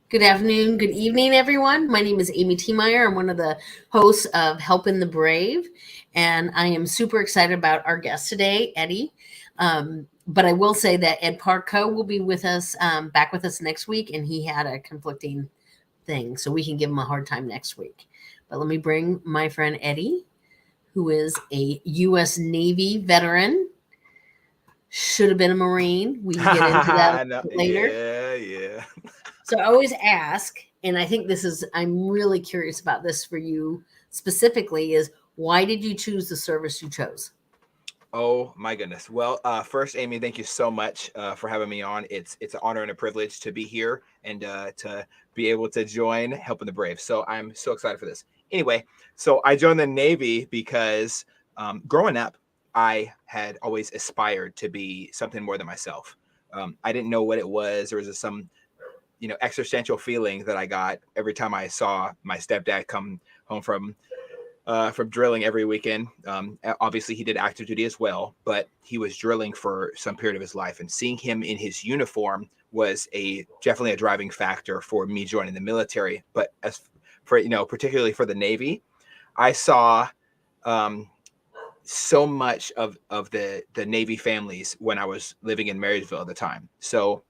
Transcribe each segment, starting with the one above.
Good afternoon, good evening, everyone. My name is Amy T. Meyer. I'm one of the hosts of Helping the Brave, and I am super excited about our guest today, Eddie. But I will say that Ed Parco will be with us, back with us next week, and he had a conflicting thing, so we can give him a hard time next week. But let me bring my friend Eddie, who is a U.S. Navy veteran, should have been a Marine. We can get into that a No, little bit later. yeah. So I always ask, and I think I'm really curious about this for you specifically, is why did you choose the service you chose? Oh my goodness. Well, first, Amy, thank you so much for having me on. It's an honor and a privilege to be here and to be able to join Helping the Brave. So I'm so excited for this. Anyway, so I joined the Navy because growing up, I had always aspired to be something more than myself. I didn't know what it was. There was some existential feeling that I got every time I saw my stepdad come home from drilling every weekend. Obviously, he did active duty as well, but he was drilling for some period of his life, and seeing him in his uniform was a definitely a driving factor for me joining the military. But as for particularly for the Navy, I saw um, so much of the Navy families when I was living in Marysville at the time. So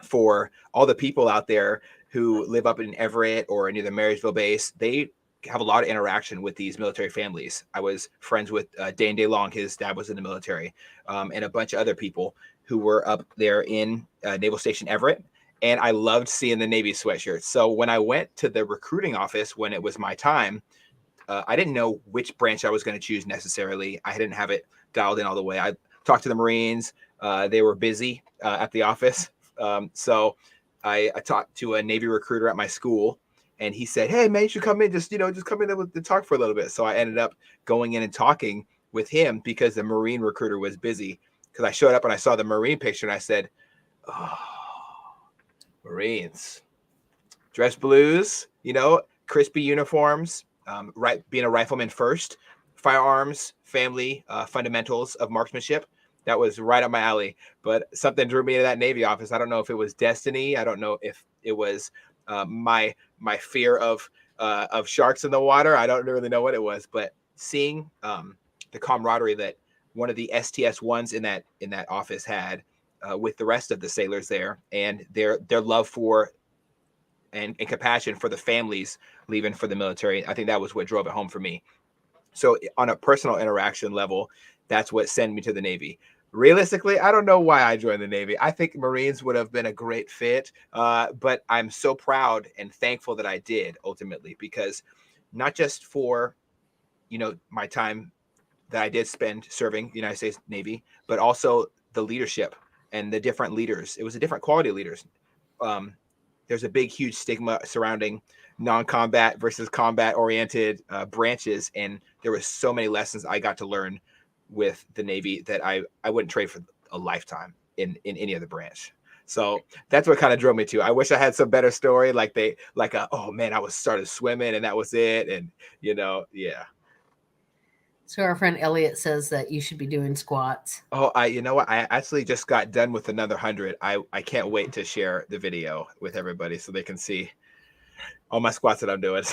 for all the people out there who live up in Everett or near the Marysville base, they have a lot of interaction with these military families. I was friends with Dane DeLong, his dad was in the military, and a bunch of other people who were up there in Naval Station Everett. And I loved seeing the Navy sweatshirts. So when I went to the recruiting office when it was my time, I didn't know which branch I was going to choose necessarily. I didn't have it dialed in all the way. I talked to the Marines. They were busy at the office. So I talked to a Navy recruiter at my school, and he said, "Hey, man, you should come in. Just come in to talk for a little bit." So I ended up going in and talking with him because the Marine recruiter was busy. Because I showed up and I saw the Marine picture, and I said, "Oh, Marines, dress blues, crispy uniforms, right, being a rifleman first, firearms, family, fundamentals of marksmanship. That was right up my alley. But something drew me to that Navy office. I don't know if it was destiny. I don't know if it was my fear of sharks in the water. I don't really know what it was, but seeing the camaraderie that one of the STS ones in that office had with the rest of the sailors there, and their love for and compassion for the families leaving for the military. I think that was what drove it home for me. So on a personal interaction level, that's what sent me to the Navy. Realistically, I don't know why I joined the Navy. I think Marines would have been a great fit, but I'm so proud and thankful that I did ultimately, because not just for my time that I did spend serving the United States Navy, but also the leadership and the different leaders. It was a different quality of leaders. Um, there's a big, huge stigma surrounding non-combat versus combat-oriented branches, and there was so many lessons I got to learn with the Navy that I wouldn't trade for a lifetime in any other branch. So that's what kind of drove me to. I wish I had some better story, oh man, I was started swimming and that was it, and yeah. So our friend Elliot says that you should be doing squats. Oh, you know what? I actually just got done with another 100. I can't wait to share the video with everybody so they can see all my squats that I'm doing.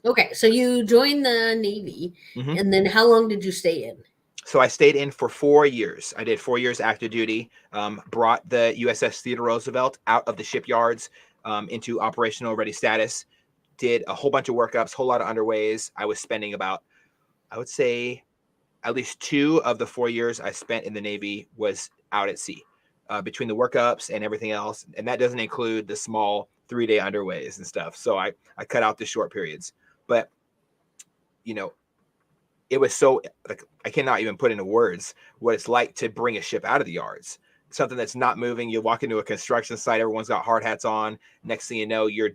Okay, so you joined the Navy, Mhm. and then how long did you stay in? So I stayed in for 4 years. I did 4 years active duty. Brought the USS Theodore Roosevelt out of the shipyards into operational ready status. Did a whole bunch of workups, whole lot of underways. I was spending about, I would say, at least 2 of the 4 years I spent in the Navy was out at sea, between the workups and everything else. And that doesn't include the small 3-day underways and stuff. So I cut out the short periods. But, you know, it was so, like, I cannot even put into words what it's like to bring a ship out of the yards. Something that's not moving. You walk into a construction site, everyone's got hard hats on. Next thing you know, you're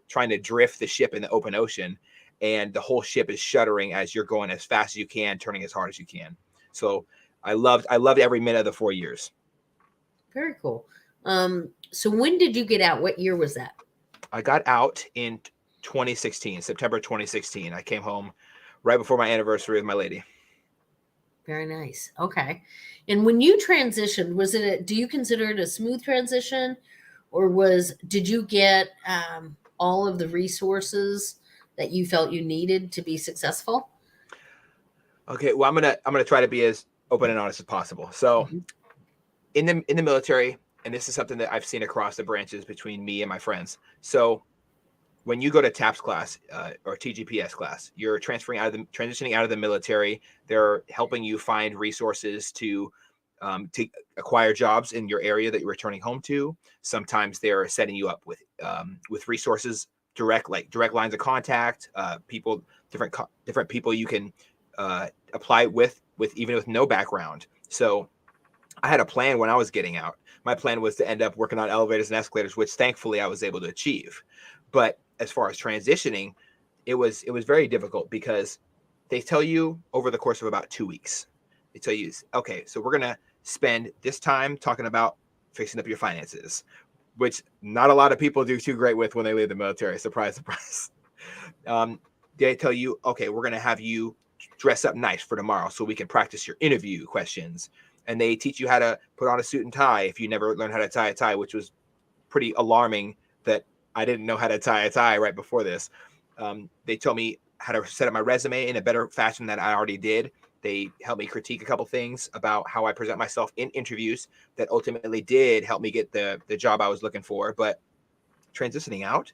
trying to drift the ship in the open ocean, and the whole ship is shuddering as you're going as fast as you can, turning as hard as you can. So I loved every minute of the 4 years. Very cool. So when did you get out? What year was that? I got out in 2016, September 2016. I came home right before my anniversary with my lady. Very nice. Okay. And when you transitioned, do you consider it a smooth transition, or did you get all of the resources that you felt you needed to be successful? Okay, well, I'm gonna try to be as open and honest as possible. So Mhm. in the military, and this is something that I've seen across the branches between me and my friends. So when you go to TAPS class or TGPS class, you're transitioning out of the military. They're helping you find resources to acquire jobs in your area that you're returning home to. Sometimes they're setting you up with resources, direct lines of contact, people, different people you can apply with even with no background. So I had a plan when I was getting out. My plan was to end up working on elevators and escalators, which thankfully I was able to achieve. But as far as transitioning, it was very difficult because they tell you over the course of about 2 weeks, they tell you, okay, so we're gonna spend this time talking about fixing up your finances, which not a lot of people do too great with when they leave the military. Surprise, surprise. Um, they tell you, okay, we're gonna have you dress up nice for tomorrow so we can practice your interview questions. And they teach you how to put on a suit and tie if you never learned how to tie a tie, which was pretty alarming that I didn't know how to tie a tie right before this. They told me how to set up my resume in a better fashion than I already did. They helped me critique a couple things about how I present myself in interviews that ultimately did help me get the job I was looking for. But transitioning out,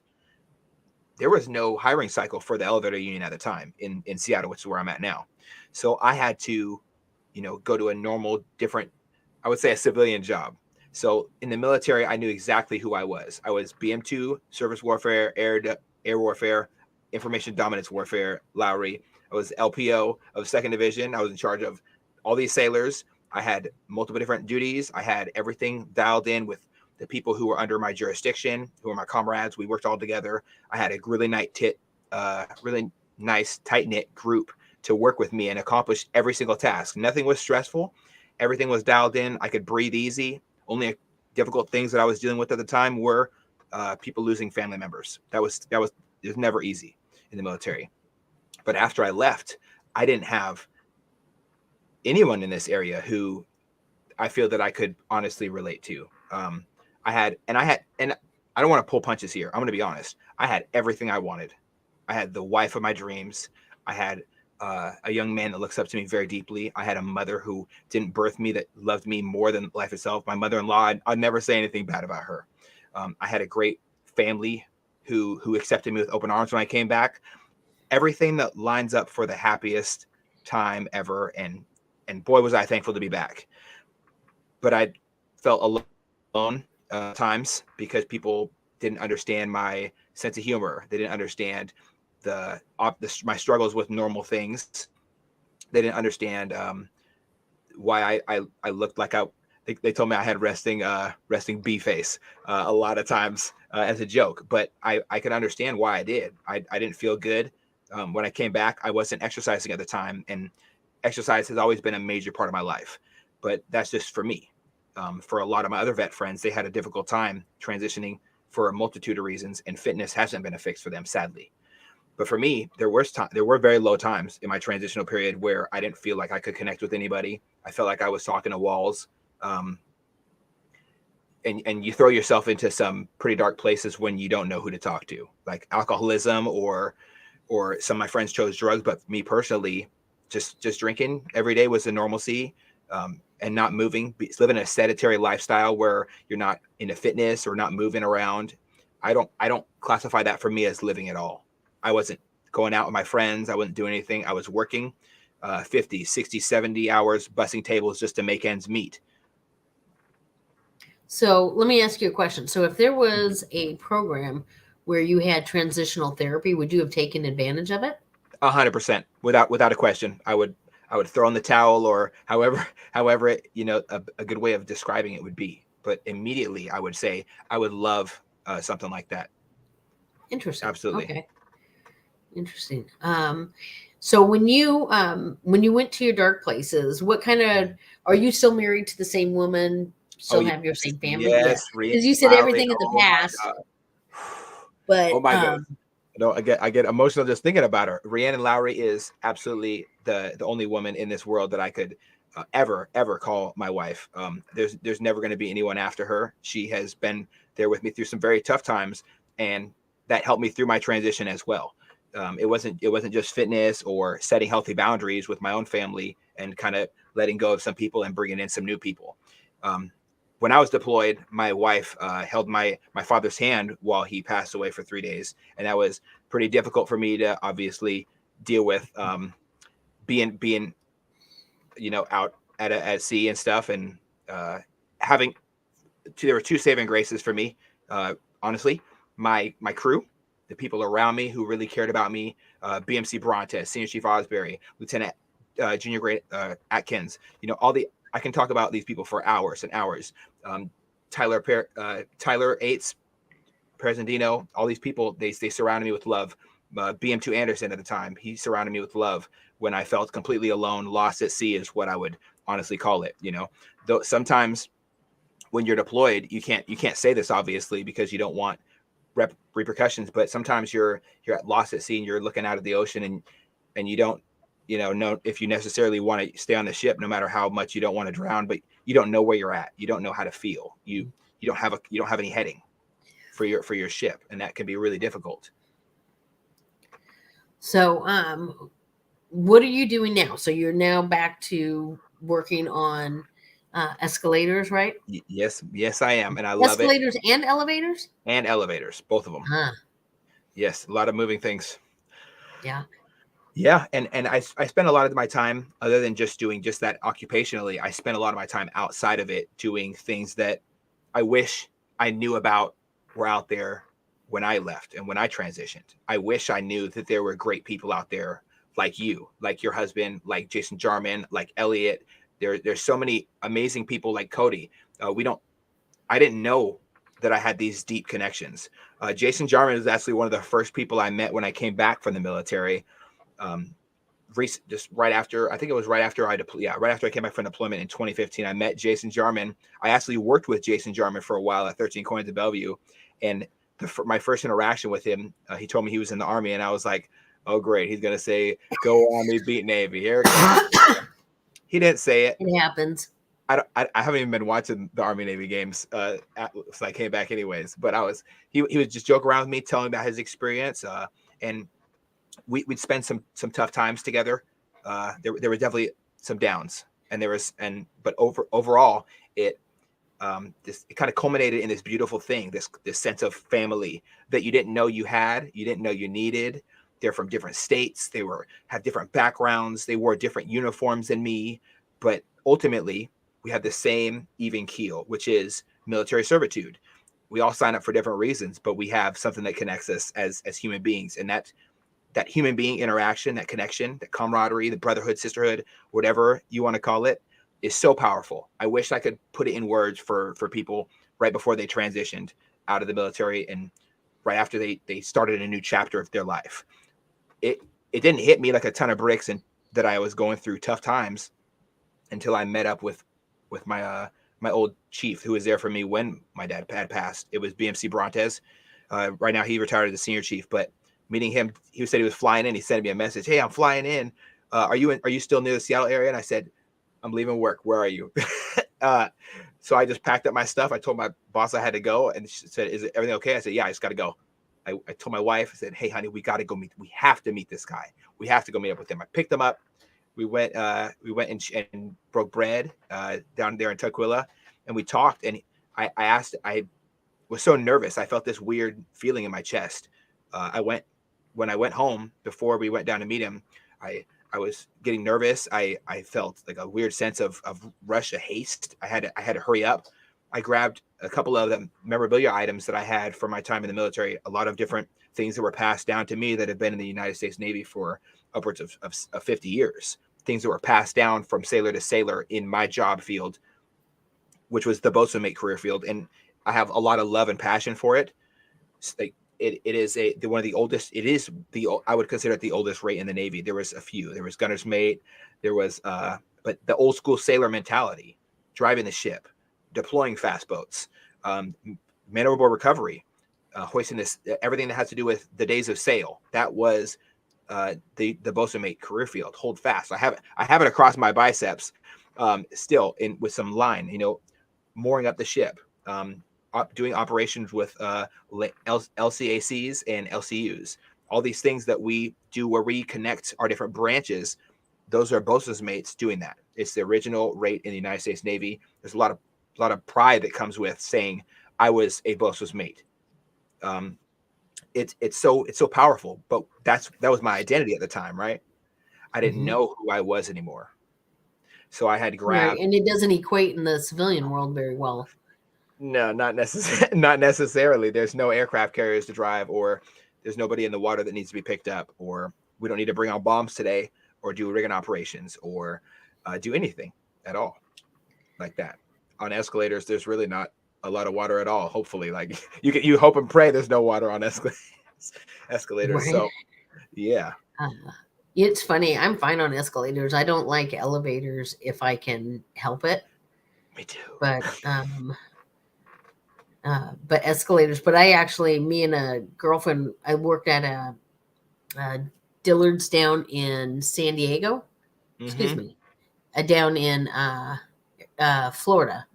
there was no hiring cycle for the elevator union at the time in Seattle, which is where I'm at now. So I had to, go to a normal, different, I would say a civilian job. So in the military, I knew exactly who I was. I was BM2, surface warfare, air warfare, information dominance warfare, Lowry. I was LPO of 2nd Division. I was in charge of all these sailors. I had multiple different duties. I had everything dialed in with the people who were under my jurisdiction, who were my comrades. We worked all together. I had a really nice, tight knit group to work with me and accomplish every single task. Nothing was stressful. Everything was dialed in. I could breathe easy. Only difficult things that I was dealing with at the time were people losing family members. It was never easy in the military. But after I left, I didn't have anyone in this area who I feel that I could honestly relate to. And I don't want to pull punches here. I'm going to be honest. I had everything I wanted. I had the wife of my dreams. I had a young man that looks up to me very deeply. I had a mother who didn't birth me that loved me more than life itself. My mother-in-law, I'd never say anything bad about her. I had a great family who accepted me with open arms when I came back. Everything that lines up for the happiest time ever, and boy was I thankful to be back. But I felt alone times because people didn't understand my sense of humor. They didn't understand my struggles with normal things. They didn't understand why I looked like they told me I had resting bee face a lot of times as a joke, but I could understand why I did. I didn't feel good when I came back. I wasn't exercising at the time, and exercise has always been a major part of my life. But that's just for me. For a lot of my other vet friends, they had a difficult time transitioning for a multitude of reasons, and fitness hasn't been a fix for them, sadly. But for me, there were very low times in my transitional period where I didn't feel like I could connect with anybody. I felt like I was talking to walls. Um, and you throw yourself into some pretty dark places when you don't know who to talk to, like alcoholism or some of my friends chose drugs, but me personally, just drinking every day was the normalcy, and not moving, living a sedentary lifestyle where you're not into fitness or not moving around. I don't classify that for me as living at all. I wasn't going out with my friends. I wasn't doing anything. I was working 50, 60, 70 hours, bussing tables just to make ends meet. So let me ask you a question. So if there was a program where you had transitional therapy, would you have taken advantage of it? 100%, without a question. I would throw in the towel, or however it, a good way of describing it would be. But immediately, I would say I would love something like that. Interesting. Absolutely. Okay. Interesting. So when you went to your dark places, what kind of are you still married to the same woman? Oh Still have your yes, same family? Yeah. yes, Rhea Because you said Lowry. everything in the Oh my past, god. Oh but my goodness. No, I get emotional just thinking about her. Rhiannon Lowry is absolutely the only woman in this world that I could ever call my wife. There's never going to be anyone after her. She has been there with me through some very tough times, and that helped me through my transition as well. It wasn't just fitness or setting healthy boundaries with my own family and kind of letting go of some people and bringing in some new people. Um, when I was deployed, my wife held my father's hand while he passed away for 3 days, and that was pretty difficult for me to obviously deal with. Being out at sea and stuff, and having there were two saving graces for me. Honestly, my crew, the people around me who really cared about me, BMC Brontes, Senior Chief Osbury, Lieutenant Junior Grade Atkins. All the I can talk about these people for hours and hours. Tyler Aites, Presendino, all these people, they surrounded me with love. BM2 Anderson at the time, he surrounded me with love when I felt completely alone, lost at sea is what I would honestly call it. Though sometimes when you're deployed, you can't say this obviously because you don't want repercussions, but sometimes you're at lost at sea and you're looking out at the ocean and you don't know if you necessarily want to stay on the ship, no matter how much you don't want to drown, but you don't know where you're at. You don't know how to feel. You don't have any heading for your ship, and that can be really difficult. So, what are you doing now? So you're now back to working on escalators, right? Yes, I am, and I love it. Escalators and elevators? And elevators, both of them. Huh. Yes, a lot of moving things. Yeah. Yeah, and I spend a lot of my time, other than just doing just that occupationally, I spend a lot of my time outside of it doing things that I wish I knew about were out there when I left and when I transitioned. I wish I knew that there were great people out there like you, like your husband, like Jason Jarman, like Elliot. There's so many amazing people like Cody. I didn't know that I had these deep connections. Jason Jarman was actually one of the first people I met when I came back from the military. Um, just right after, I think it was right after right after I came back from deployment in 2015, I met Jason Jarman. I actually worked with Jason Jarman for a while at 13 Coins in Bellevue, and my first interaction with him, he told me he was in the Army, and I was like, "Oh, great! He's gonna say go Army, beat Navy." Here it goes. He didn't say it. It happens. I haven't even been watching the Army Navy games, so I came back anyways. But he would just joke around with me, telling about his experience, and we'd spend some tough times together. There were definitely some downs, but overall it it kind of culminated in this beautiful thing, this sense of family that you didn't know you had, you didn't know you needed. They're from different states, have different backgrounds, they wore different uniforms than me, but ultimately we have the same even keel, which is military servitude. We all sign up for different reasons, but we have something that connects us as human beings, and that human being interaction, that connection, that camaraderie, the brotherhood, sisterhood, whatever you want to call it, is so powerful. I wish I could put it in words for people right before they transitioned out of the military and right after they started a new chapter of their life. It didn't hit me like a ton of bricks and that I was going through tough times until I met up with my my old chief who was there for me when my dad had passed. It was BMC Brontes. Right now he retired as a senior chief, but meeting him, he said he was flying in. He sent me a message. "Hey, I'm flying in. Are you still near the Seattle area?" And I said, "I'm leaving work. Where are you?" So I just packed up my stuff. I told my boss I had to go, and she said, "Is everything okay?" I said, "Yeah, I just got to go." I told my wife, I said, "Hey, honey, we got to go meet. We have to meet this guy. We have to go meet up with him." I picked him up. We went and broke bread down there in Tukwila, and we talked. And I asked. I was so nervous. I felt this weird feeling in my chest. When I went home before we went down to meet him. I was getting nervous. I felt like a weird sense of rush of haste. I had to hurry up. I grabbed a couple of the memorabilia items that I had from my time in the military, a lot of different things that were passed down to me that have been in the United States Navy for upwards of 50 years, things that were passed down from sailor to sailor in my job field, which was the boatswain mate career field. And I have a lot of love and passion for it. It is one of the oldest. It is I would consider it the oldest rate in the Navy. There was a few. There was gunner's mate. There was but the old school sailor mentality, driving the ship, deploying fast boats, man overboard recovery, hoisting this, everything that has to do with the days of sail. That was the boatswain mate career field. Hold fast. I have it across my biceps. still in with some line, mooring up the ship, doing operations with LCACs and LCUs, all these things that we do where we connect our different branches. Those are bosun's mates doing that. It's the original rate in the United States Navy. There's a lot of pride that comes with saying I was a bosun's mate. It's so powerful, but that was my identity at the time, right? I didn't know who I was anymore. So I had grabbed. Right, and it doesn't equate in the civilian world very well. No, not necessarily. There's no aircraft carriers to drive, or there's nobody in the water that needs to be picked up, or we don't need to bring on bombs today, or do rigging operations, or do anything at all like that. On escalators, there's really not a lot of water at all. Hopefully, like you hope and pray there's no water on escalators. Right. So, yeah. It's funny. I'm fine on escalators. I don't like elevators if I can help it. Me too. But escalators. But me and a girlfriend, I worked at a Dillard's down in San Diego. Excuse me, down in Florida.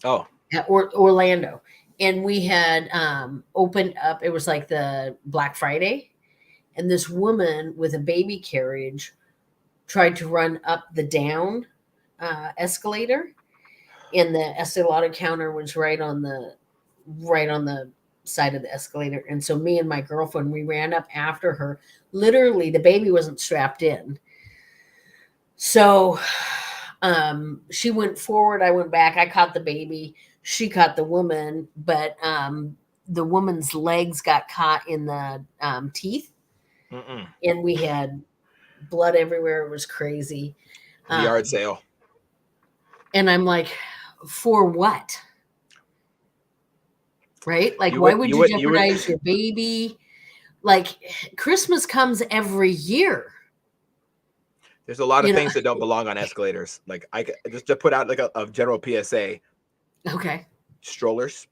Oh, at Orlando, and we had opened up. It was like the Black Friday, and this woman with a baby carriage tried to run up the down escalator, and the Estee Lauder counter was right on the side of the escalator. And so me and my girlfriend, we ran up after her. Literally, the baby wasn't strapped in. So she went forward, I went back. I caught the baby. She caught the woman, but the woman's legs got caught in the teeth. And we had blood everywhere. It was crazy. The yard sale. And I'm like, for what? Right? Like, why would you jeopardize your baby? Like, Christmas comes every year. There's a lot of things that don't belong on escalators. Like, I just to put out like a general PSA. Okay. Strollers.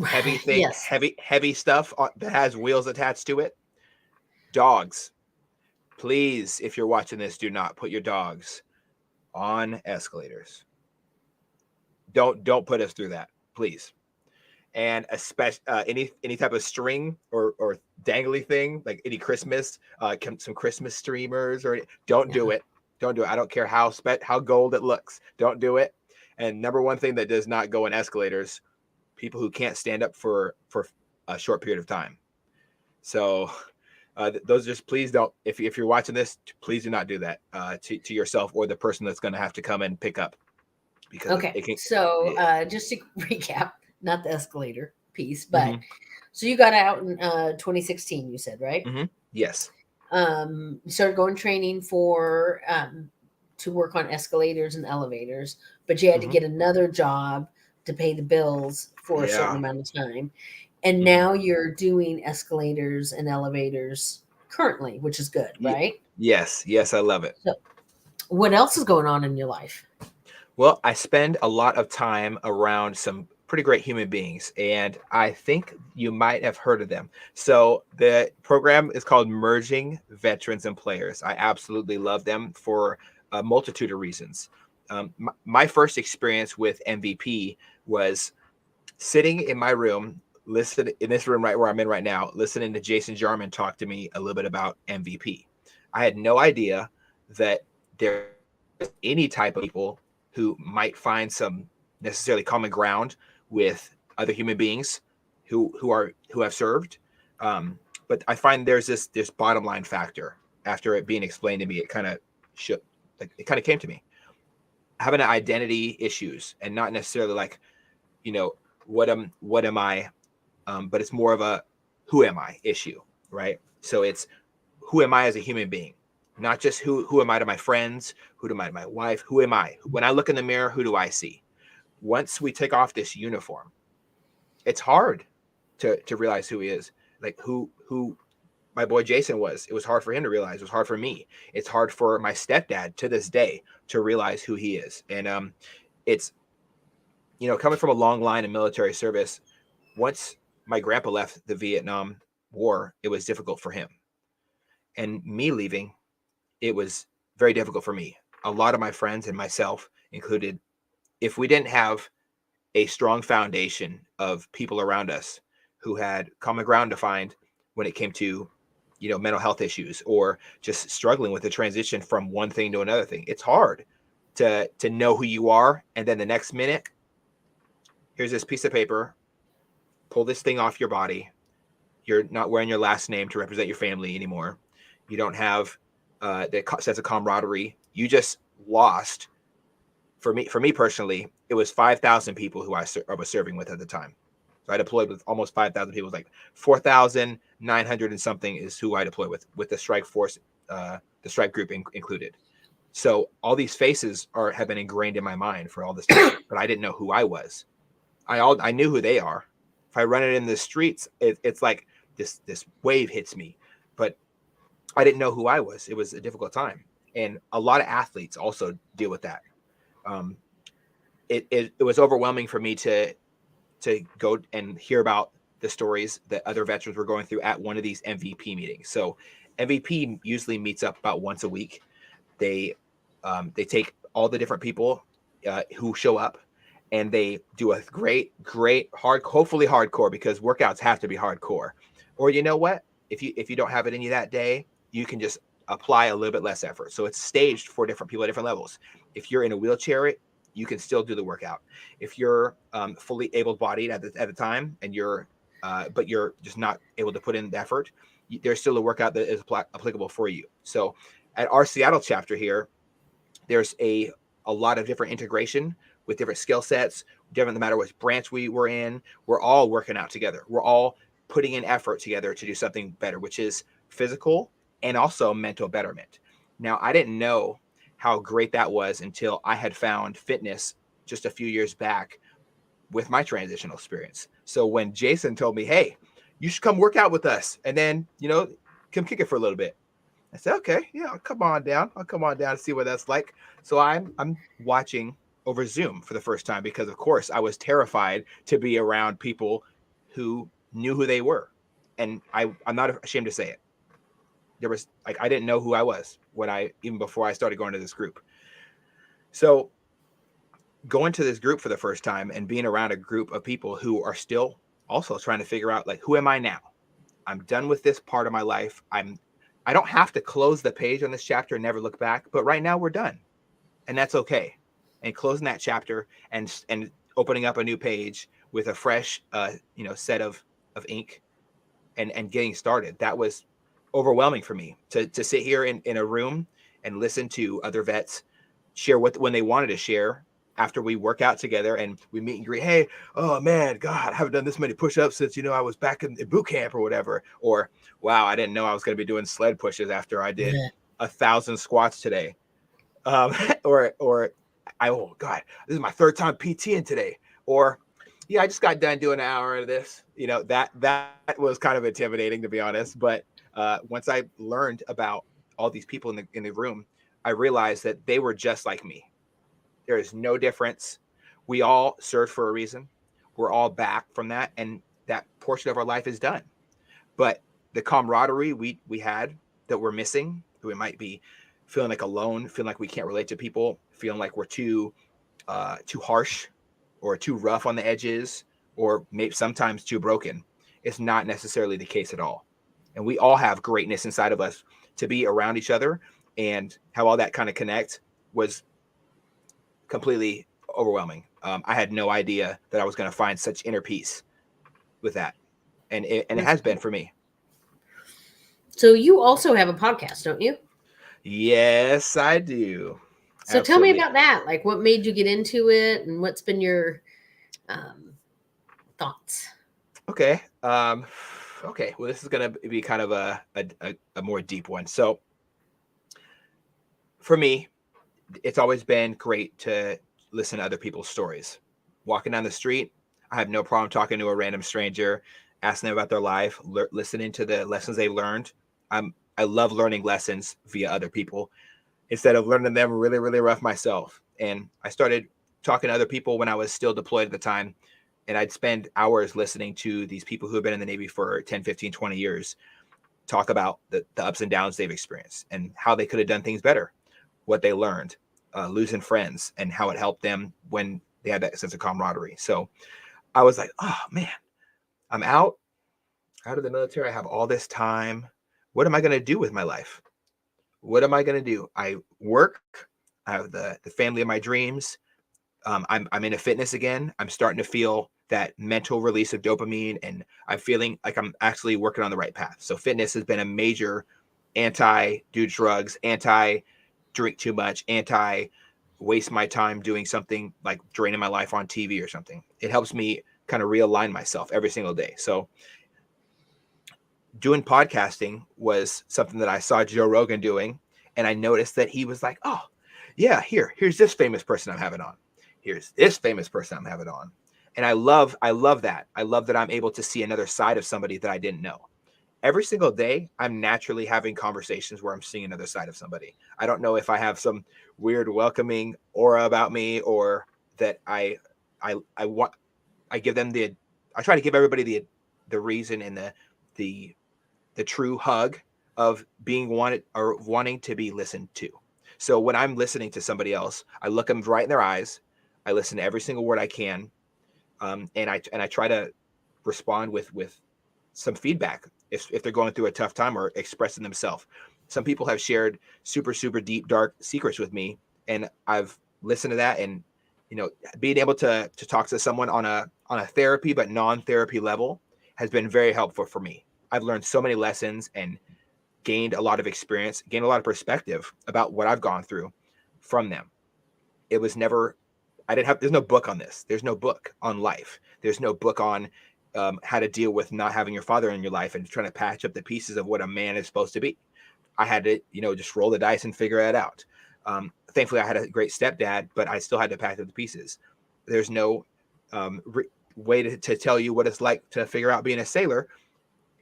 Heavy things, yes. heavy stuff that has wheels attached to it. Dogs. Please, if you're watching this, do not put your dogs on escalators. Don't put us through that, please. And especially any type of string or dangly thing, like any Christmas, some Christmas streamers, or don't do it. Don't do it. I don't care how gold it looks. Don't do it. And number one thing that does not go in escalators, people who can't stand up for a short period of time. So those just please don't. If you're watching this, please do not do that to yourself or the person that's going to have to come and pick up. Because it can. So just to recap, not the escalator piece, but so you got out in 2016. You said, right? Yes. You started going training for to work on escalators and elevators, but you had to get another job to pay the bills for a certain amount of time. And now you're doing escalators and elevators currently, which is good, right? Yes, I love it. So what else is going on in your life? Well, I spend a lot of time around some pretty great human beings, and I think you might have heard of them. So the program is called Merging Veterans and Players. I absolutely love them for a multitude of reasons. My first experience with MVP was sitting in my room, listening in this room right where I'm in right now, listening to Jason Jarman talk to me a little bit about MVP. I had no idea that there was any type of people who might find some necessarily common ground with other human beings who have served. But I find there's this bottom line factor. After it being explained to me, it kind of came to me. Having identity issues, and not necessarily like, what am I? But it's more of a who am I issue, right? So it's who am I as a human being? Not just who am I to my friends, who am I to my wife, who am I? When I look in the mirror, who do I see? Once we take off this uniform, it's hard to realize who he is. Like who my boy Jason was. It was hard for him to realize. It was hard for me. It's hard for my stepdad to this day to realize who he is. And it's, coming from a long line of military service, once my grandpa left the Vietnam War, it was difficult for him. And me leaving, it was very difficult for me. a lot of my friends and myself included, if we didn't have a strong foundation of people around us who had common ground to find when it came to, mental health issues or just struggling with the transition from one thing to another thing, it's hard to know who you are. And then the next minute, here's this piece of paper, pull this thing off your body. You're not wearing your last name to represent your family anymore. You don't have the sense of camaraderie. You just lost. For me personally, it was 5,000 people who I was serving with at the time. So I deployed with almost 5,000 people. It was like 4,900 and something is who I deployed with the strike force, the strike group included. So all these faces have been ingrained in my mind for all this time, but I didn't know who I was. I knew who they are. If I run it in the streets, it's like this wave hits me, but I didn't know who I was. It was a difficult time, and a lot of athletes also deal with that. It was overwhelming for me to go and hear about the stories that other veterans were going through at one of these MVP meetings. So MVP usually meets up about once a week. They take all the different people who show up, and they do a great hopefully hardcore, because workouts have to be hardcore. Or you know what? If you don't have it in you that day, you can just apply a little bit less effort. So it's staged for different people at different levels. If you're in a wheelchair, you can still do the workout. If you're fully able-bodied at the time, and but you're just not able to put in the effort, there's still a workout that is applicable for you. So at our Seattle chapter here, there's a lot of different integration with different skill sets. Doesn't matter what branch we were in, we're all working out together. We're all putting in effort together to do something better, which is physical and also mental betterment. Now, I didn't know how great that was until I had found fitness just a few years back with my transitional experience. So when Jason told me, hey, you should come work out with us, and then, come kick it for a little bit, I said, okay, yeah, I'll come on down and see what that's like. So I'm watching over Zoom for the first time, because of course I was terrified to be around people who knew who they were. And I'm not ashamed to say it. There was I didn't know who I was even before I started going to this group. So going to this group for the first time and being around a group of people who are still also trying to figure out, who am I now? I'm done with this part of my life. I don't have to close the page on this chapter and never look back, but right now we're done, and that's okay. And closing that chapter and opening up a new page with a fresh, set of ink and getting started. That was overwhelming for me to sit here in a room and listen to other vets share when they wanted to share after we work out together and we meet and greet. Hey, oh man, God, I haven't done this many push-ups since, I was back in boot camp or whatever. Or, wow, I didn't know I was going to be doing sled pushes after I did 1,000 squats today. Or oh God, this is my third time PTing today. Or, yeah, I just got done doing an hour of this. That was kind of intimidating, to be honest. But once I learned about all these people in the room, I realized that they were just like me. There is no difference. We all served for a reason. We're all back from that, and that portion of our life is done. But the camaraderie we had that we're missing, we might be feeling like alone, feeling like we can't relate to people, feeling like we're too harsh or too rough on the edges, or maybe sometimes too broken. It's not necessarily the case at all. And we all have greatness inside of us. To be around each other and how all that kind of connect was completely overwhelming. I had no idea that I was going to find such inner peace with that. And it has been for me. So you also have a podcast, don't you? Yes, I do. So tell me about that. What made you get into it, and what's been your thoughts? Okay. Okay. Well, this is going to be kind of a more deep one. So for me, it's always been great to listen to other people's stories. Walking down the street, I have no problem talking to a random stranger, asking them about their life, listening to the lessons they learned. I love learning lessons via other people instead of learning them really, really rough myself. And I started talking to other people when I was still deployed at the time. And I'd spend hours listening to these people who have been in the Navy for 10, 15, 20 years talk about the ups and downs they've experienced and how they could have done things better, what they learned. losing friends and how it helped them when they had that sense of camaraderie. So I was like, oh man, I'm out of the military. I have all this time. What am I going to do with my life? What am I going to do? I work. I have the family of my dreams. I'm into fitness again. I'm starting to feel that mental release of dopamine, and I'm feeling like I'm actually working on the right path. So fitness has been a major anti-do drugs, anti-drink too much, anti-waste my time doing something like draining my life on TV or something. It helps me kind of realign myself every single day. So doing podcasting was something that I saw Joe Rogan doing, and I noticed that he was like, oh, yeah, here's this famous person I'm having on. Here's this famous person I'm having on. And I love that. I love that I'm able to see another side of somebody that I didn't know. Every single day, I'm naturally having conversations where I'm seeing another side of somebody. I don't know if I have some weird welcoming aura about me, or that I want, I give them I try to give everybody the reason and the true hug of being wanted or wanting to be listened to. So when I'm listening to somebody else, I look them right in their eyes. I listen to every single word I can, and I try to respond with some feedback if they're going through a tough time or expressing themselves. Some people have shared super deep dark secrets with me, and I've listened to that, and being able to talk to someone on a therapy but non-therapy level has been very helpful for me. I've learned so many lessons and gained a lot of experience, gained a lot of perspective about what I've gone through from them. It was never, there's no book on this. There's no book on life. There's no book on how to deal with not having your father in your life and trying to patch up the pieces of what a man is supposed to be. I had to, just roll the dice and figure it out. Thankfully, I had a great stepdad, but I still had to patch up the pieces. There's no way to tell you what it's like to figure out being a sailor,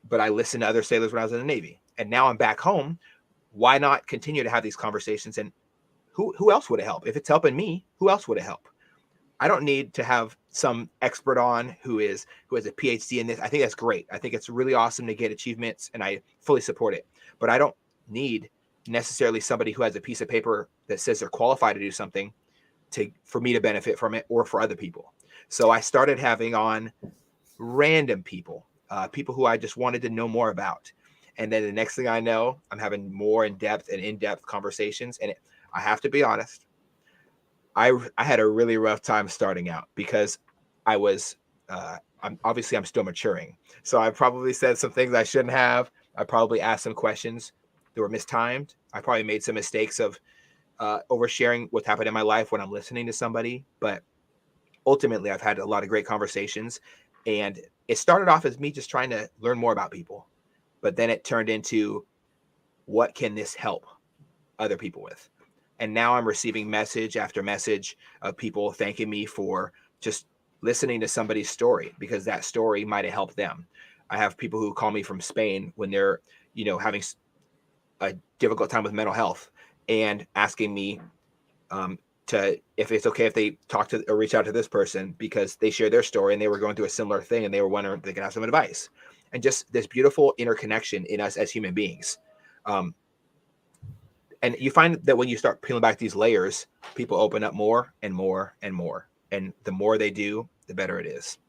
but I listened to other sailors when I was in the Navy. And now I'm back home. Why not continue to have these conversations? And who else would it help? If it's helping me, who else would it help? I don't need to have some expert on who has a PhD in this. I think that's great. I think it's really awesome to get achievements, and I fully support it. But I don't need necessarily somebody who has a piece of paper that says they're qualified to do something for me to benefit from it or for other people. So I started having on random people, people who I just wanted to know more about. And then the next thing I know, I'm having more in-depth conversations. And I have to be honest, I had a really rough time starting out because I'm still maturing. So I probably said some things I shouldn't have. I probably asked some questions that were mistimed. I probably made some mistakes of oversharing what's happened in my life when I'm listening to somebody. But ultimately, I've had a lot of great conversations. And it started off as me just trying to learn more about people. But then it turned into, what can this help other people with? And now I'm receiving message after message of people thanking me for just listening to somebody's story, because that story might have helped them. I have people who call me from Spain when they're, having a difficult time with mental health, and asking me if it's okay if they talk to or reach out to this person because they share their story and they were going through a similar thing and they were wondering if they could have some advice. And just this beautiful interconnection in us as human beings. And you find that when you start peeling back these layers, people open up more and more and more. And the more they do, the better it is.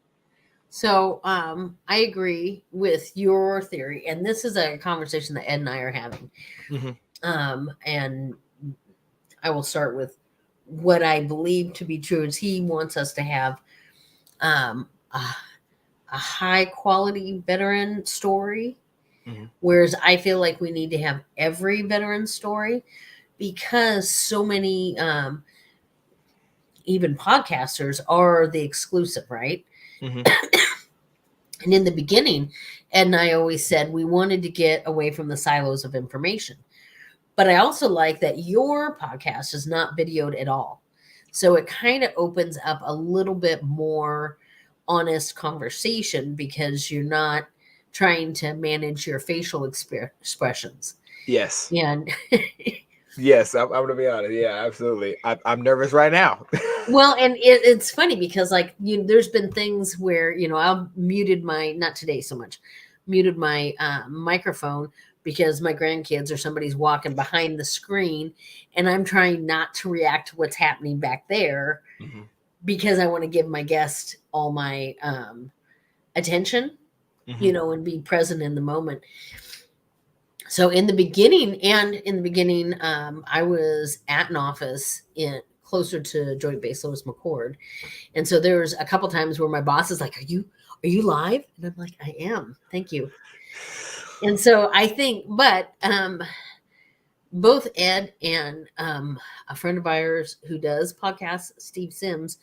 So I agree with your theory. And this is a conversation that Ed and I are having. Mm-hmm. And I will start with what I believe to be true is he wants us to have a high quality veteran story. Mm-hmm. Whereas I feel like we need to have every veteran story, because so many even podcasters are the exclusive, right? Mm-hmm. And in the beginning, Ed and I always said we wanted to get away from the silos of information. But I also like that your podcast is not videoed at all. So it kind of opens up a little bit more honest conversation, because you're not trying to manage your facial expressions. Yes. And yes, I'm going to be honest. Yeah, absolutely. I'm nervous right now. Well, and it's funny because there's been things where, I've muted not today so much, muted my microphone because my grandkids or somebody's walking behind the screen and I'm trying not to react to what's happening back there Mm-hmm. because I want to give my guest all my attention, Mm-hmm. and be present in the moment. So in the beginning, I was at an office in closer to Joint Base Lewis McChord. And so there was a couple times where my boss is like, are you live? And I'm like, I am. Thank you. And so I think, but both Ed and a friend of ours who does podcasts, Steve Sims,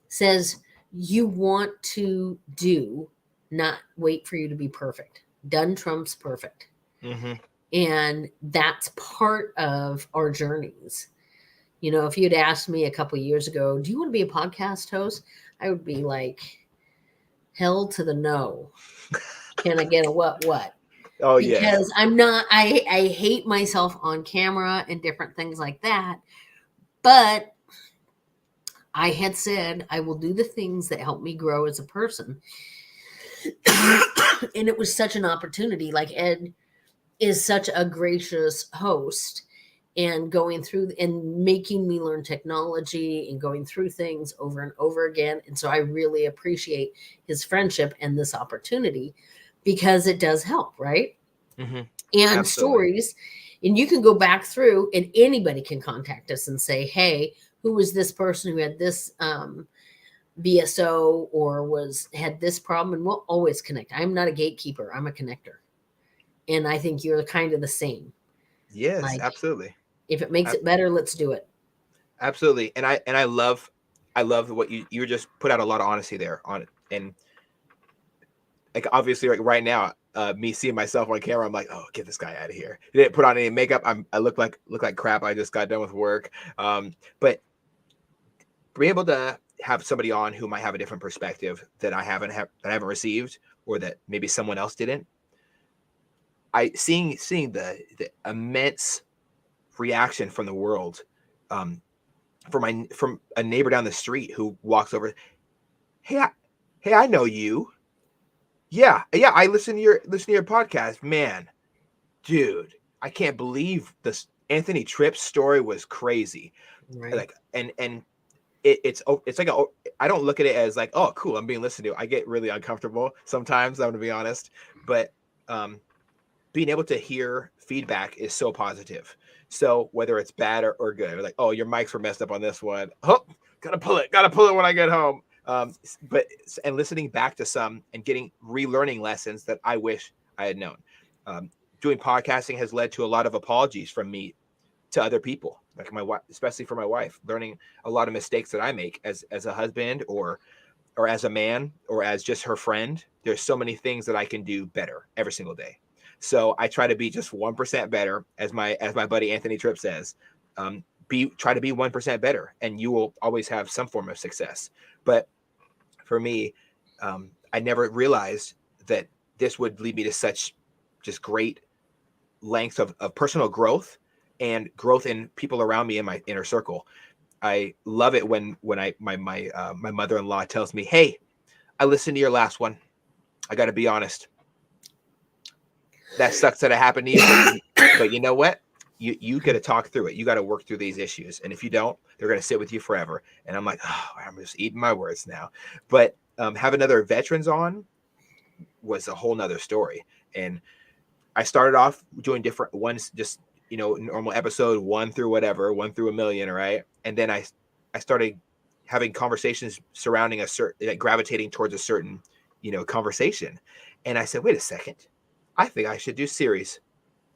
says you want to do, not wait for you to be perfect. Done trumps perfect. Mm-hmm. And that's part of our journeys. If you'd asked me a couple of years ago, do you want to be a podcast host? I would be like, hell to the no. Can I get a what? Oh yes. Because I'm not, I hate myself on camera and different things like that. But I had said I will do the things that help me grow as a person. And it was such an opportunity. Like Ed is such a gracious host and going through and making me learn technology and going through things over and over again. And so I really appreciate his friendship and this opportunity because it does help, right? Mm-hmm. And Absolutely. stories. And you can go back through and anybody can contact us and say, hey, who was this person who had this VSO or had this problem? And we'll always connect. I'm not a gatekeeper. I'm a connector. And I think you're kind of the same. Yes, Like, absolutely. if it makes it better, let's do it. Absolutely. And I love what you just put out a lot of honesty there on it. And like obviously like right now, me seeing myself on camera, I'm like, oh, get this guy out of here. He didn't put on any makeup. I look like crap. I just got done with work. But be able to have somebody on who might have a different perspective that I haven't received, or that maybe someone else didn't. Seeing the immense reaction from the world, from a neighbor down the street who walks over, hey, I know you. Yeah, I listen to your podcast, man, dude. I can't believe this Anthony Tripp story was crazy. Right. Like, and it's like I don't look at it as like, oh, cool, I'm being listened to. I get really uncomfortable sometimes, I'm gonna be honest, but being able to hear feedback is so positive. So whether it's bad or good, like, oh, your mics were messed up on this one. Oh, gotta pull it when I get home. But listening back to some and getting relearning lessons that I wish I had known. Doing podcasting has led to a lot of apologies from me to other people, like my wife, especially for my wife, learning a lot of mistakes that I make as a husband or as a man or as just her friend. There's so many things that I can do better every single day. So I try to be just 1% better, as my buddy Anthony Tripp says. Try to be 1% better, and you will always have some form of success. But for me, I never realized that this would lead me to such just great lengths of personal growth and growth in people around me in my inner circle. I love it when my mother-in-law tells me, "Hey, I listened to your last one. I got to be honest. That sucks that it happened to you, but you know what? You got to talk through it. You got to work through these issues. And if you don't, they're going to sit with you forever." And I'm like, oh, I'm just eating my words now. But having other veterans on was a whole nother story. And I started off doing different ones, just normal episode 1 through whatever, 1 through a million, right? And then I started having conversations surrounding a certain, like gravitating towards a certain conversation. And I said, wait a second, I think I should do series.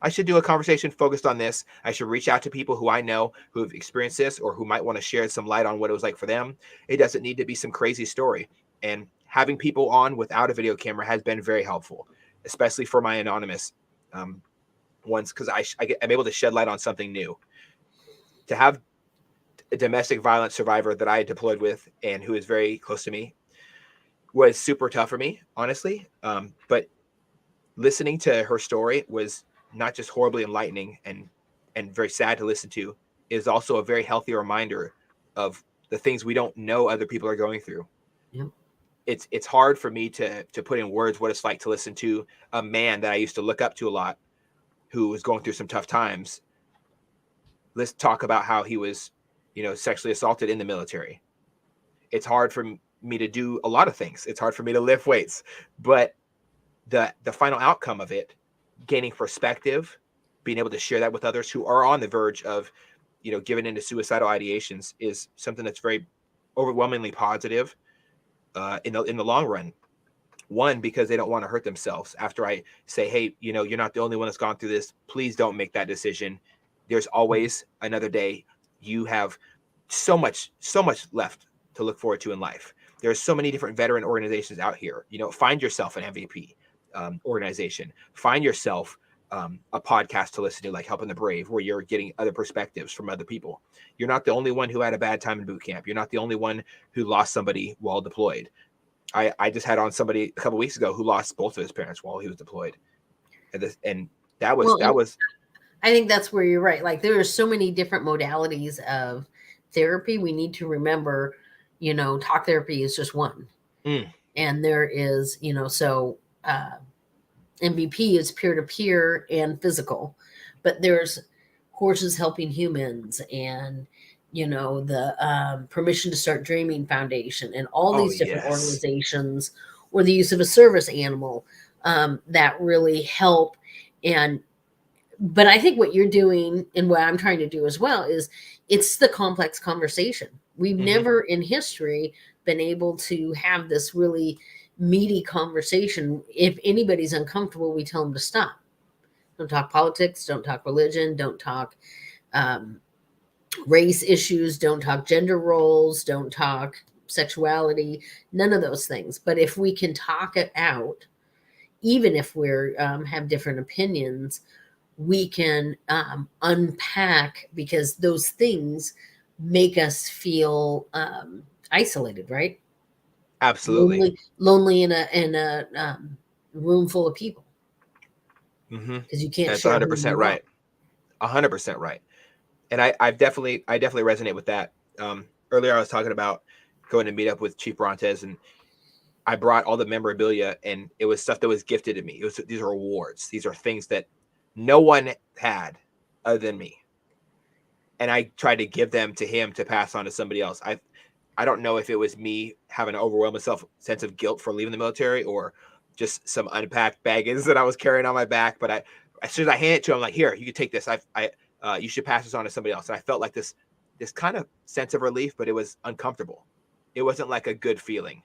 I should do a conversation focused on this. I should reach out to people who I know who have experienced this or who might want to share some light on what it was like for them. It doesn't need to be some crazy story. And having people on without a video camera has been very helpful, especially for my anonymous ones, because I'm able to shed light on something new. To have a domestic violence survivor that I deployed with and who is very close to me was super tough for me, honestly. But listening to her story was not just horribly enlightening and very sad to listen to, is also a very healthy reminder of the things we don't know other people are going through. Yep. It's hard for me to put in words what it's like to listen to a man that I used to look up to a lot who was going through some tough times, let's talk about how he was, sexually assaulted in the military. It's hard for me to do a lot of things. It's hard for me to lift weights, but the final outcome of it, gaining perspective, being able to share that with others who are on the verge of, giving into suicidal ideations, is something that's very overwhelmingly positive in the long run. One, because they don't want to hurt themselves. After I say, hey, you're not the only one that's gone through this. Please don't make that decision. There's always another day. You have so much left to look forward to in life. There's so many different veteran organizations out here. Find yourself an MVP organization. Find yourself a podcast to listen to, like Helping the Brave, where you're getting other perspectives from other people. You're not the only one who had a bad time in boot camp. You're not the only one who lost somebody while deployed. I just had on somebody a couple of weeks ago who lost both of his parents while he was deployed, and that was. I think that's where you're right. Like, there are so many different modalities of therapy. We need to remember, talk therapy is just one, and there is, MVP is peer-to-peer and physical, but there's Horses Helping Humans, and the Permission to Start Dreaming Foundation, and all these different organizations, or the use of a service animal that really help. But I think what you're doing, and what I'm trying to do as well, is it's the complex conversation. We've never in history been able to have this really meaty conversation. If anybody's uncomfortable, we tell them to stop. Don't talk politics, don't talk religion, don't talk race issues, don't talk gender roles, don't talk sexuality, none of those things. But if we can talk it out, even if we're have different opinions, we can unpack, because those things make us feel isolated, right? Absolutely. Lonely in a room full of people. Because you can't. That's 100% right. 100% right. And I definitely resonate with that. Earlier I was talking about going to meet up with Chief Brontes, and I brought all the memorabilia, and it was stuff that was gifted to me. These are awards. These are things that no one had other than me. And I tried to give them to him to pass on to somebody else. I don't know if it was me having an overwhelming sense of guilt for leaving the military, or just some unpacked baggage that I was carrying on my back. But as soon as I handed it to him, I'm like, here, you can take this. You should pass this on to somebody else. And I felt like this kind of sense of relief, but it was uncomfortable. It wasn't like a good feeling.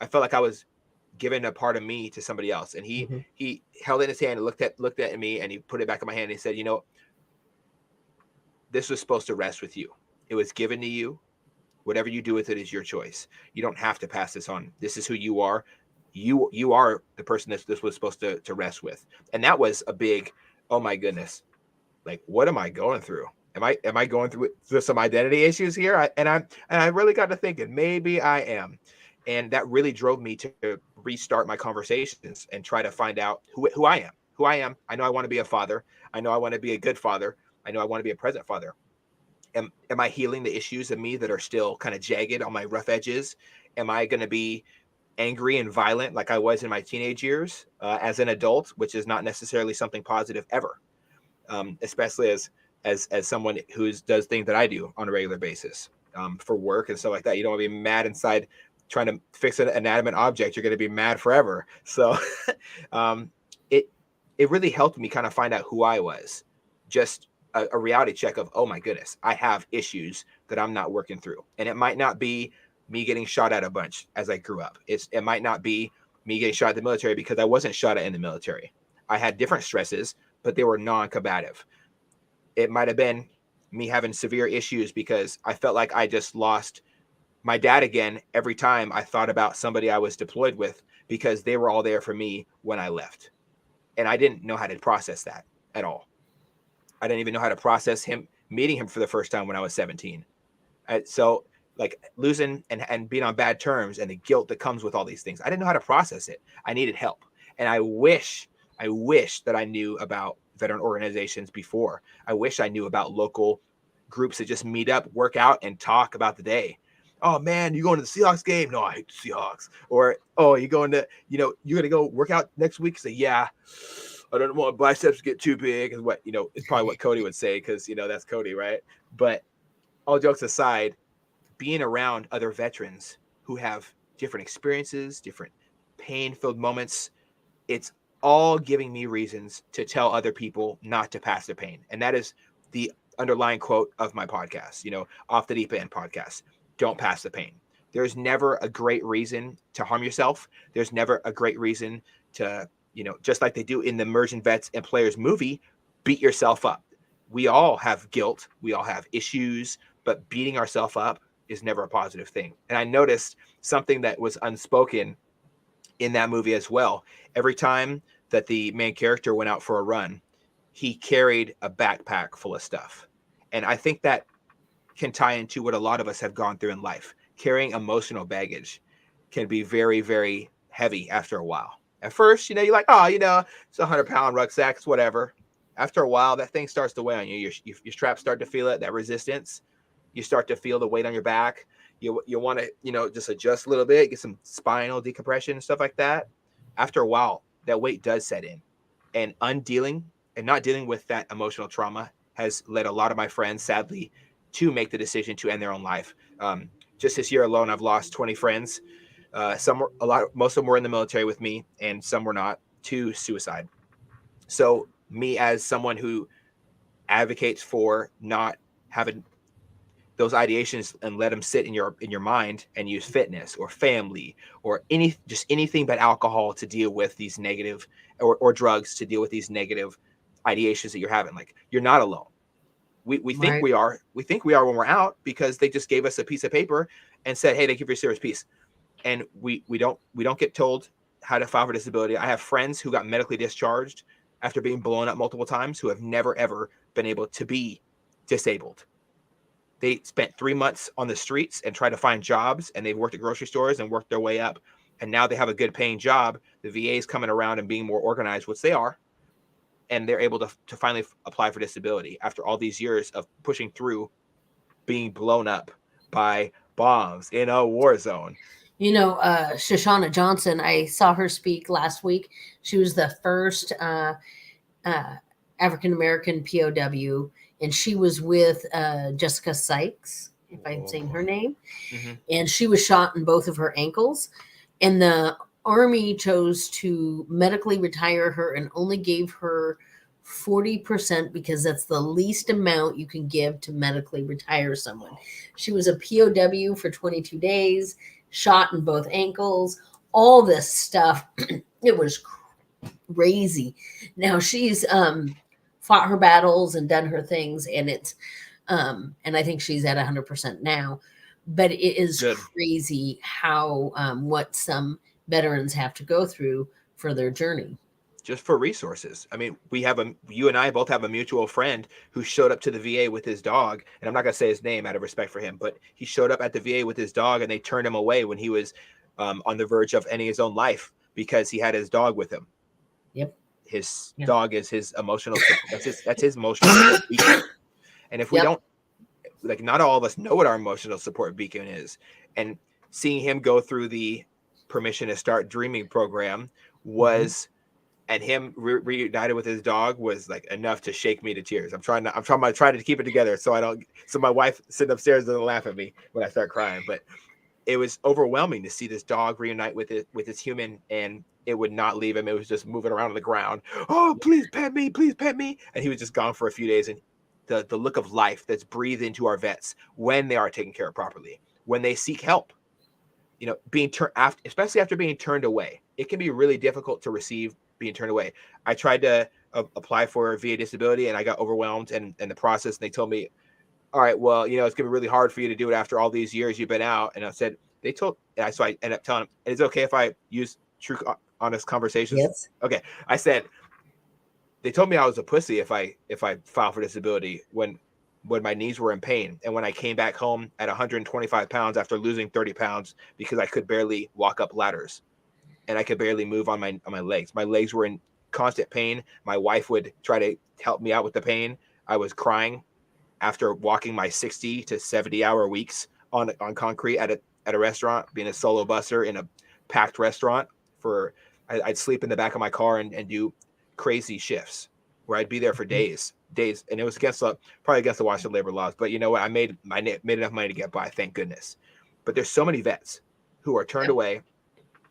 I felt like I was giving a part of me to somebody else. And he held it in his hand and looked at me, and he put it back in my hand, and he said, this was supposed to rest with you. It was given to you. Whatever you do with it is your choice. You don't have to pass this on. This is who you are. You are the person that this was supposed to rest with. And that was a big, oh my goodness, like, what am I going through? Am I going through some identity issues here? I really got to thinking, maybe I am. And that really drove me to restart my conversations and try to find out who I am. I know I want to be a father. I know I want to be a good father. I know I want to be a present father. Am I healing the issues of me that are still kind of jagged on my rough edges? Am I going to be angry and violent like I was in my teenage years as an adult, which is not necessarily something positive ever, especially as someone who does things that I do on a regular basis for work and stuff like that. You don't want to be mad inside trying to fix an inanimate object. You're going to be mad forever. So it really helped me kind of find out who I was. Just a reality check of, oh my goodness, I have issues that I'm not working through. And it might not be me getting shot at a bunch as I grew up. It might not be me getting shot at the military, because I wasn't shot at in the military. I had different stresses, but they were non-combative. It might have been me having severe issues because I felt like I just lost my dad again every time I thought about somebody I was deployed with, because they were all there for me when I left. And I didn't know how to process that at all. I didn't even know how to process meeting him for the first time when I was 17. So like losing and being on bad terms, and the guilt that comes with all these things, I didn't know how to process it. I needed help. And I wish that I knew about veteran organizations before. I wish I knew about local groups that just meet up, work out, and talk about the day. Oh man, you going to the Seahawks game? No, I hate the Seahawks. Or, oh, you're going to go work out next week? Say, yeah, I don't want biceps to get too big, is what, it's probably what Cody would say, because that's Cody, right? But all jokes aside, being around other veterans who have different experiences, different pain-filled moments, it's all giving me reasons to tell other people not to pass the pain. And that is the underlying quote of my podcast, Off the Deep End podcast. Don't pass the pain. There's never a great reason to harm yourself. There's never a great reason to, just like they do in the Immersion Vets and Players movie, beat yourself up. We all have guilt. We all have issues, but beating ourselves up is never a positive thing. And I noticed something that was unspoken in that movie as well. Every time that the main character went out for a run, he carried a backpack full of stuff. And I think that can tie into what a lot of us have gone through in life. Carrying emotional baggage can be very, very heavy after a while. At first, you're like, oh, it's a 100-pound rucksack, it's whatever. After a while, that thing starts to weigh on you. Your straps start to feel it, that resistance. You start to feel the weight on your back. You want to, just adjust a little bit, get some spinal decompression and stuff like that. After a while, that weight does set in. And not dealing with that emotional trauma has led a lot of my friends, sadly, to make the decision to end their own life. Just this year alone, I've lost 20 friends. Most of them were in the military with me, and some were not, to suicide. So me, as someone who advocates for not having those ideations and let them sit in your mind, and use fitness or family or anything but alcohol to deal with these negative, or drugs to deal with these negative ideations that you're having. Like, you're not alone. We think Right. we are when we're out, because they just gave us a piece of paper and said, hey, thank you for your service, peace. And we don't get told how to file for disability. I have friends who got medically discharged after being blown up multiple times, who have never ever been able to be disabled. They spent 3 months on the streets and tried to find jobs, and they've worked at grocery stores and worked their way up. And now they have a good paying job. The VA is coming around and being more organized, which they are. And they're able to finally apply for disability after all these years of pushing through being blown up by bombs in a war zone. Shoshana Johnson, I saw her speak last week. She was the first African American POW, and she was with Jessica Sykes, if I'm saying her name. Mm-hmm. And she was shot in both of her ankles. And the Army chose to medically retire her and only gave her 40%, because that's the least amount you can give to medically retire someone. She was a POW for 22 days, shot in both ankles, all this stuff. It was crazy. Now she's fought her battles and done her things, and it's and I think she's at 100% now. But it is Good. crazy how what some veterans have to go through for their journey. Just for resources. I mean, you and I both have a mutual friend who showed up to the VA with his dog, and I'm not going to say his name out of respect for him, but he showed up at the VA with his dog, and they turned him away when he was on the verge of ending his own life, because he had his dog with him. Yep. His dog is his emotional. That's his emotional support beacon. And if we don't, like, not all of us know what our emotional support beacon is. And seeing him go through the Permission to Start Dreaming program was, and him reunited with his dog was like enough to shake me to tears. I'm trying to keep it together so my wife sitting upstairs doesn't laugh at me when I start crying. But it was overwhelming to see this dog reunite with his human, and it would not leave him. It was just moving around on the ground. Oh, please pet me, please pet me. And he was just gone for a few days. And the look of life that's breathed into our vets when they are taken care of properly, when they seek help, being especially after being turned away, it can be really difficult to receive being turned away. I tried to apply for a VA disability, and I got overwhelmed in the process. And they told me, all right, well, it's going to be really hard for you to do it after all these years you've been out. And I said, so I ended up telling them, it's okay if I use true, honest conversations. Yes. Okay. I said, they told me I was a pussy if I filed for disability when my knees were in pain. And when I came back home at 125 pounds after losing 30 pounds, because I could barely walk up ladders and I could barely move on my legs. My legs were in constant pain. My wife would try to help me out with the pain. I was crying after walking my 60 to 70 hour weeks on concrete at a restaurant, being a solo busser in a packed restaurant. I'd sleep in the back of my car and do crazy shifts where I'd be there for days, and it was probably against the Washington labor laws. But you know what? I made enough money to get by, thank goodness. But there's so many vets who are turned away,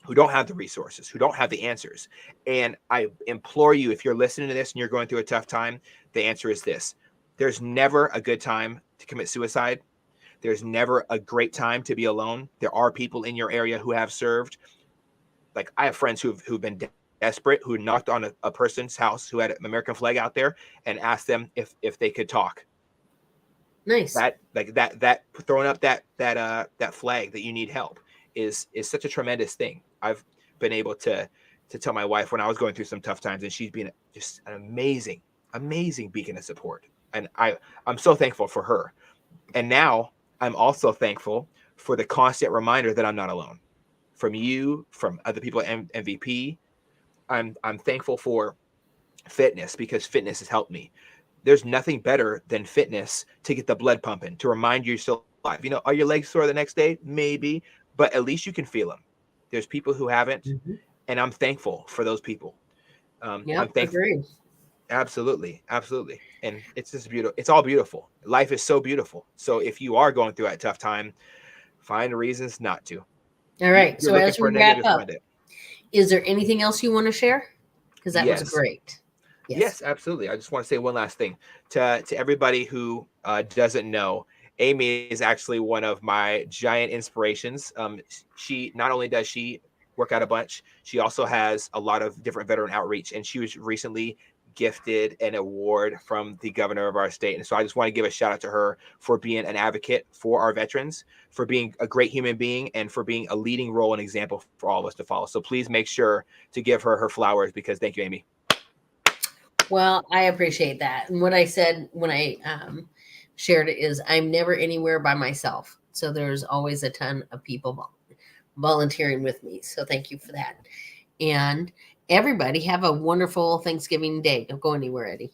who don't have the resources, who don't have the answers. And I implore you, if you're listening to this and you're going through a tough time, the answer is this: there's never a good time to commit suicide. There's never a great time to be alone. There are people in your area who have served. Like, I have friends who've been desperate, who knocked on a person's house who had an American flag out there and asked them if they could talk. Nice. That throwing up that flag that you need help is such a tremendous thing. I've been able to tell my wife when I was going through some tough times, and she's been just an amazing beacon of support. And I'm so thankful for her. And now I'm also thankful for the constant reminder that I'm not alone. From you, from other people at MVP. I'm thankful for fitness, because fitness has helped me. There's nothing better than fitness to get the blood pumping, to remind you you're still alive. You know, are your legs sore the next day? Maybe, but at least you can feel them. There's people who haven't, and I'm thankful for those people. Yeah, I'm thankful. agreed. Absolutely. And it's just beautiful. It's all beautiful. Life is so beautiful. So if you are going through that tough time, find reasons not to. All right. So as we wrap up, find it. Is there anything else you want to share? Because that was great. Yes, absolutely. I just want to say one last thing to everybody who doesn't know. Amy is actually one of my giant inspirations. She not only does she work out a bunch, she also has a lot of different veteran outreach, and she was recently gifted an award from the governor of our state. And so I just want to give a shout out to her for being an advocate for our veterans, for being a great human being, and for being a leading role and example for all of us to follow. So please make sure to give her her flowers, because thank you, Amy. Well, I appreciate that. And what I said when I shared it is, I'm never anywhere by myself. So there's always a ton of people volunteering with me. So thank you for that. And everybody have a wonderful Thanksgiving day. Don't go anywhere, Eddie.